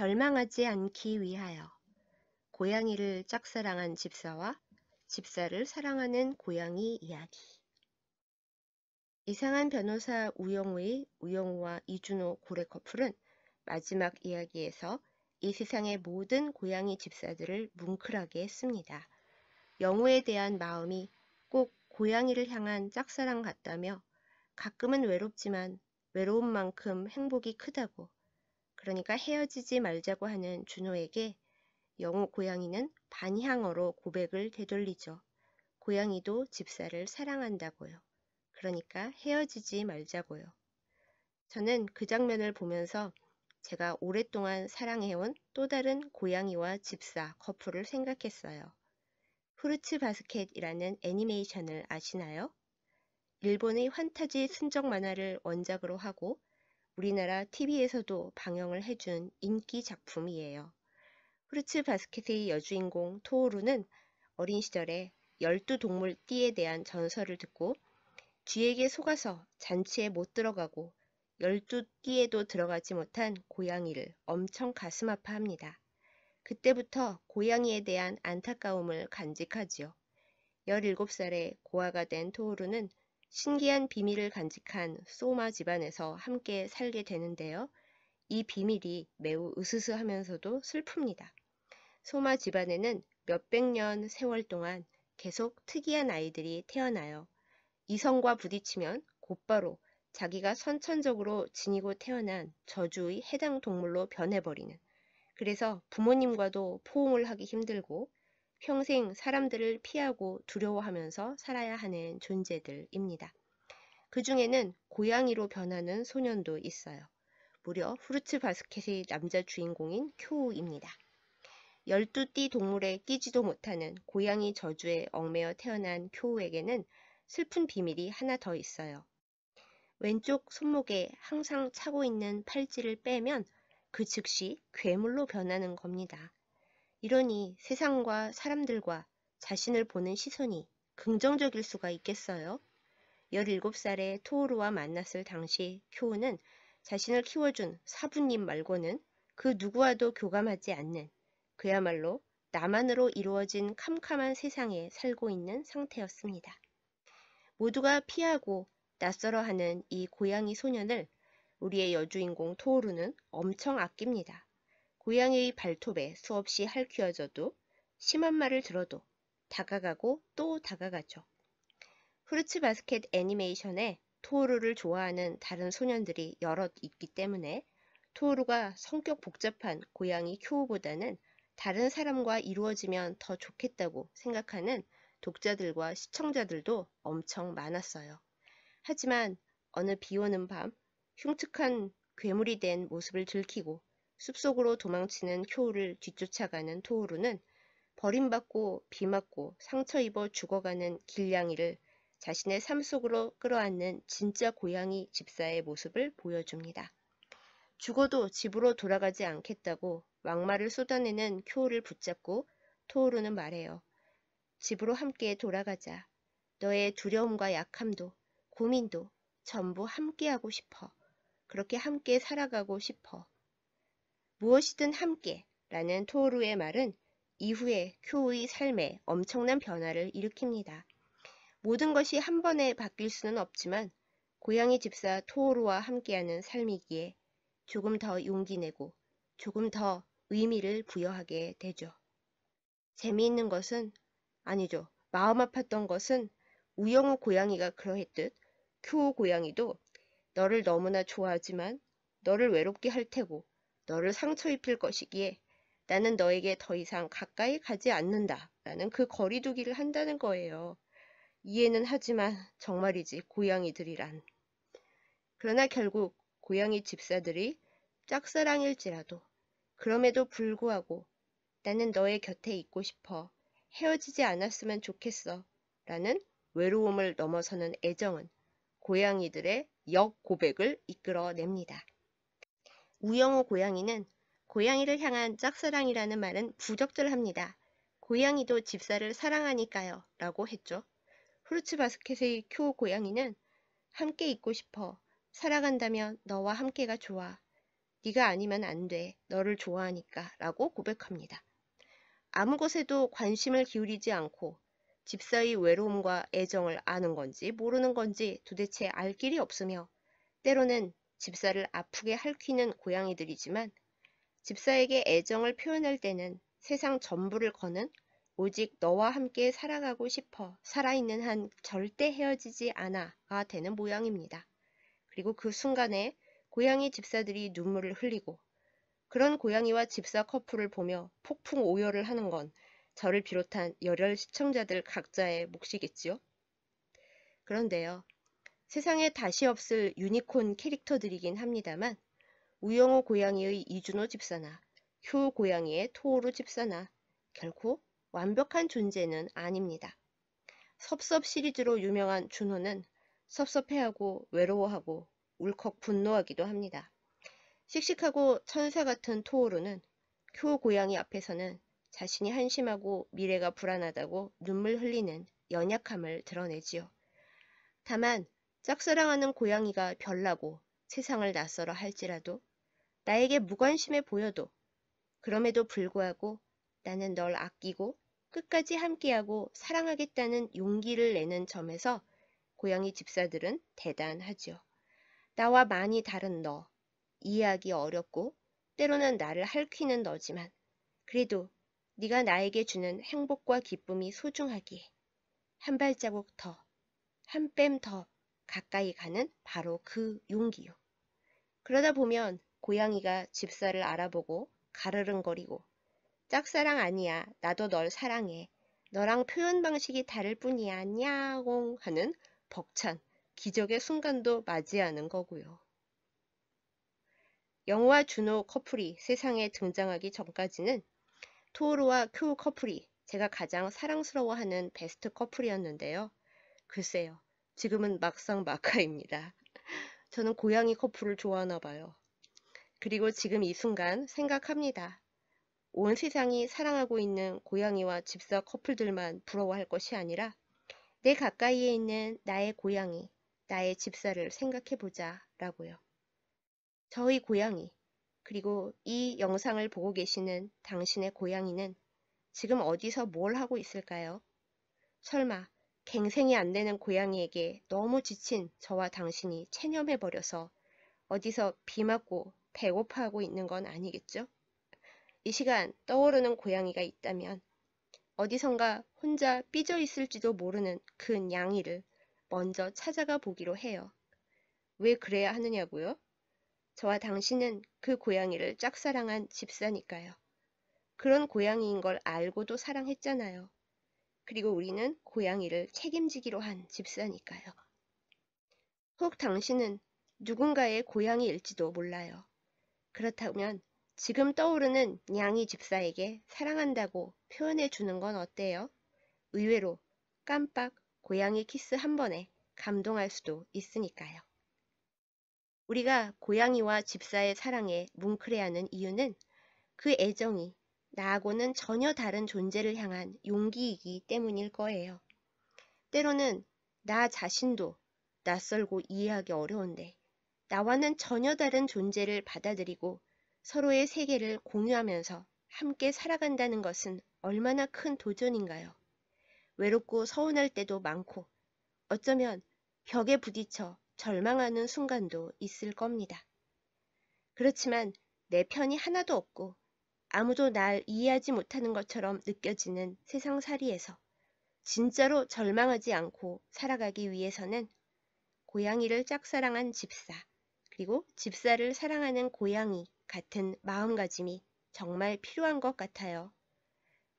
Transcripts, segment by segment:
절망하지 않기 위하여 고양이를 짝사랑한 집사와 집사를 사랑하는 고양이 이야기. 이상한 변호사 우영우의 우영우와 이준호 고래 커플은 마지막 이야기에서 이 세상의 모든 고양이 집사들을 뭉클하게 했습니다. 영우에 대한 마음이 꼭 고양이를 향한 짝사랑 같다며 가끔은 외롭지만 외로운 만큼 행복이 크다고, 그러니까 헤어지지 말자고 하는 준호에게 영우 고양이는 반향어로 고백을 되돌리죠. 고양이도 집사를 사랑한다고요. 그러니까 헤어지지 말자고요. 저는 그 장면을 보면서 제가 오랫동안 사랑해온 또 다른 고양이와 집사 커플을 생각했어요. 후르츠 바스켓이라는 애니메이션을 아시나요? 일본의 환타지 순정 만화를 원작으로 하고 우리나라 TV에서도 방영을 해준 인기 작품이에요. 후르츠 바스켓의 여주인공 토오루는 어린 시절에 12동물 띠에 대한 전설을 듣고 쥐에게 속아서 잔치에 못 들어가고 12띠에도 들어가지 못한 고양이를 엄청 가슴 아파합니다. 그때부터 고양이에 대한 안타까움을 간직하지요. 17살에 고아가 된 토오루는 신기한 비밀을 간직한 소마 집안에서 함께 살게 되는데요. 이 비밀이 매우 으스스하면서도 슬픕니다. 소마 집안에는 몇백 년 세월 동안 계속 특이한 아이들이 태어나요. 이성과 부딪히면 곧바로 자기가 선천적으로 지니고 태어난 저주의 해당 동물로 변해버리는, 그래서 부모님과도 포옹을 하기 힘들고 평생 사람들을 피하고 두려워하면서 살아야 하는 존재들입니다. 그 중에는 고양이로 변하는 소년도 있어요. 무려 후르츠 바스켓의 남자 주인공인 쿄우입니다. 12띠 동물에 끼지도 못하는 고양이 저주에 얽매여 태어난 쿄우에게는 슬픈 비밀이 하나 더 있어요. 왼쪽 손목에 항상 차고 있는 팔찌를 빼면 그 즉시 괴물로 변하는 겁니다. 이러니 세상과 사람들과 자신을 보는 시선이 긍정적일 수가 있겠어요? 17살에 토오루와 만났을 당시 쿄우는 자신을 키워준 사부님 말고는 그 누구와도 교감하지 않는, 그야말로 나만으로 이루어진 캄캄한 세상에 살고 있는 상태였습니다. 모두가 피하고 낯설어하는 이 고양이 소년을 우리의 여주인공 토오루는 엄청 아낍니다. 고양이의 발톱에 수없이 핥혀져도 심한 말을 들어도 다가가고 또 다가가죠. 후르츠 바스켓 애니메이션에 토오루를 좋아하는 다른 소년들이 여럿 있기 때문에 토오루가 성격 복잡한 고양이 쿄우보다는 다른 사람과 이루어지면 더 좋겠다고 생각하는 독자들과 시청자들도 엄청 많았어요. 하지만 어느 비오는 밤 흉측한 괴물이 된 모습을 들키고 숲속으로 도망치는 쿄우를 뒤쫓아가는 토오루는 버림받고 비 맞고 상처 입어 죽어가는 길냥이를 자신의 삶 속으로 끌어안는 진짜 고양이 집사의 모습을 보여줍니다. 죽어도 집으로 돌아가지 않겠다고 막말을 쏟아내는 쿄우를 붙잡고 토오루는 말해요. 집으로 함께 돌아가자. 너의 두려움과 약함도 고민도 전부 함께하고 싶어. 그렇게 함께 살아가고 싶어. 무엇이든 함께 라는 토오루의 말은 이후에 쿄우의 삶에 엄청난 변화를 일으킵니다. 모든 것이 한 번에 바뀔 수는 없지만 고양이 집사 토오루와 함께하는 삶이기에 조금 더 용기 내고 조금 더 의미를 부여하게 되죠. 재미있는 것은, 아니죠, 마음 아팠던 것은 우영우 고양이가 그러했듯 쿄우 고양이도 너를 너무나 좋아하지만 너를 외롭게 할 테고 너를 상처 입힐 것이기에 나는 너에게 더 이상 가까이 가지 않는다 라는 그 거리두기를 한다는 거예요. 이해는 하지만 정말이지 고양이들이란. 그러나 결국 고양이 집사들이 짝사랑일지라도 그럼에도 불구하고 나는 너의 곁에 있고 싶어. 헤어지지 않았으면 좋겠어. 라는 외로움을 넘어서는 애정은 고양이들의 역고백을 이끌어냅니다. 우영우 고양이는 고양이를 향한 짝사랑이라는 말은 부적절합니다. 고양이도 집사를 사랑하니까요. 라고 했죠. 후르츠 바스켓의 쿄 고양이는 함께 있고 싶어. 살아간다면 너와 함께가 좋아. 네가 아니면 안 돼. 너를 좋아하니까 라고 고백합니다. 아무 것에도 관심을 기울이지 않고 집사의 외로움과 애정을 아는 건지 모르는 건지 도대체 알 길이 없으며 때로는 집사를 아프게 핥히는 고양이들이지만 집사에게 애정을 표현할 때는 세상 전부를 거는 오직 너와 함께 살아가고 싶어 살아있는 한 절대 헤어지지 않아가 되는 모양입니다. 그리고 그 순간에 고양이 집사들이 눈물을 흘리고 그런 고양이와 집사 커플을 보며 폭풍 오열을 하는 건 저를 비롯한 열혈 시청자들 각자의 몫이겠지요. 그런데요. 세상에 다시 없을 유니콘 캐릭터들이긴 합니다만 우영우 고양이의 이준호 집사나 효 고양이의 토오루 집사나 결코 완벽한 존재는 아닙니다. 섭섭 시리즈로 유명한 준호는 섭섭해하고 외로워하고 울컥 분노하기도 합니다. 씩씩하고 천사 같은 토오루는 효 고양이 앞에서는 자신이 한심하고 미래가 불안하다고 눈물 흘리는 연약함을 드러내지요. 다만 짝사랑하는 고양이가 별나고 세상을 낯설어 할지라도 나에게 무관심해 보여도 그럼에도 불구하고 나는 널 아끼고 끝까지 함께하고 사랑하겠다는 용기를 내는 점에서 고양이 집사들은 대단하죠. 나와 많이 다른 너, 이해하기 어렵고 때로는 나를 핥히는 너지만 그래도 네가 나에게 주는 행복과 기쁨이 소중하기에 한 발자국 더, 한 뼘 더 가까이 가는 바로 그 용기요. 그러다 보면 고양이가 집사를 알아보고 가르릉거리고 짝사랑 아니야. 나도 널 사랑해. 너랑 표현 방식이 다를 뿐이야. 냐옹 하는 벅찬 기적의 순간도 맞이하는 거고요. 영우와 준호 커플이 세상에 등장하기 전까지는 토오루와 쿄 커플이 제가 가장 사랑스러워하는 베스트 커플이었는데요. 글쎄요. 지금은 막상 막하입니다. 저는 고양이 커플을 좋아하나 봐요. 그리고 지금 이 순간 생각합니다. 온 세상이 사랑하고 있는 고양이와 집사 커플들만 부러워할 것이 아니라 내 가까이에 있는 나의 고양이, 나의 집사를 생각해보자 라고요. 저희 고양이, 그리고 이 영상을 보고 계시는 당신의 고양이는 지금 어디서 뭘 하고 있을까요? 설마 갱생이 안 되는 고양이에게 너무 지친 저와 당신이 체념해버려서 어디서 비 맞고 배고파하고 있는 건 아니겠죠? 이 시간 떠오르는 고양이가 있다면 어디선가 혼자 삐져 있을지도 모르는 그 양이를 먼저 찾아가 보기로 해요. 왜 그래야 하느냐고요? 저와 당신은 그 고양이를 짝사랑한 집사니까요. 그런 고양이인 걸 알고도 사랑했잖아요. 그리고 우리는 고양이를 책임지기로 한 집사니까요. 혹 당신은 누군가의 고양이일지도 몰라요. 그렇다면 지금 떠오르는 냥이 집사에게 사랑한다고 표현해 주는 건 어때요? 의외로 깜빡 고양이 키스 한 번에 감동할 수도 있으니까요. 우리가 고양이와 집사의 사랑에 뭉클해하는 이유는 그 애정이 나하고는 전혀 다른 존재를 향한 용기이기 때문일 거예요. 때로는 나 자신도 낯설고 이해하기 어려운데 나와는 전혀 다른 존재를 받아들이고 서로의 세계를 공유하면서 함께 살아간다는 것은 얼마나 큰 도전인가요? 외롭고 서운할 때도 많고 어쩌면 벽에 부딪혀 절망하는 순간도 있을 겁니다. 그렇지만 내 편이 하나도 없고 아무도 날 이해하지 못하는 것처럼 느껴지는 세상살이에서 진짜로 절망하지 않고 살아가기 위해서는 고양이를 짝사랑한 집사, 그리고 집사를 사랑하는 고양이 같은 마음가짐이 정말 필요한 것 같아요.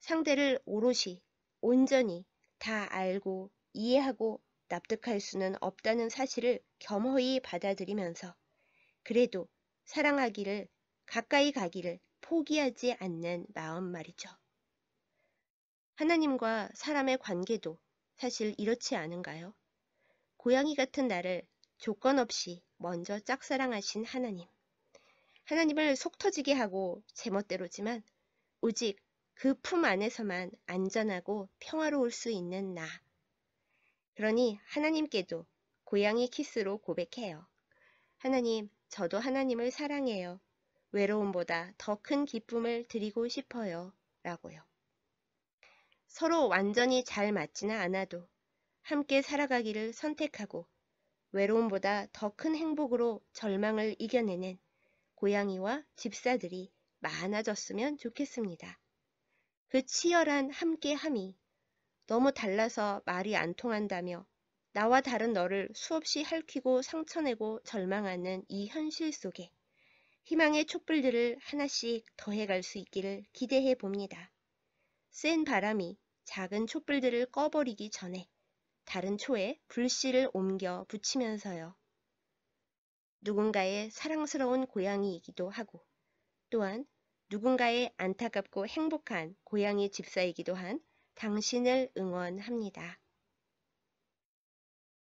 상대를 오롯이, 온전히 다 알고 이해하고 납득할 수는 없다는 사실을 겸허히 받아들이면서 그래도 사랑하기를, 가까이 가기를 포기하지 않는 마음 말이죠. 하나님과 사람의 관계도 사실 이렇지 않은가요? 고양이 같은 나를 조건 없이 먼저 짝사랑하신 하나님. 하나님을 속 터지게 하고 제멋대로지만 오직 그 품 안에서만 안전하고 평화로울 수 있는 나. 그러니 하나님께도 고양이 키스로 고백해요. 하나님, 저도 하나님을 사랑해요. 외로움보다 더 큰 기쁨을 드리고 싶어요. 라고요. 서로 완전히 잘 맞지는 않아도 함께 살아가기를 선택하고 외로움보다 더 큰 행복으로 절망을 이겨내는 고양이와 집사들이 많아졌으면 좋겠습니다. 그 치열한 함께함이 너무 달라서 말이 안 통한다며 나와 다른 너를 수없이 핥히고 상처내고 절망하는 이 현실 속에 희망의 촛불들을 하나씩 더해갈 수 있기를 기대해 봅니다. 센 바람이 작은 촛불들을 꺼버리기 전에 다른 초에 불씨를 옮겨 붙이면서요. 누군가의 사랑스러운 고양이이기도 하고 또한 누군가의 안타깝고 행복한 고양이 집사이기도 한 당신을 응원합니다.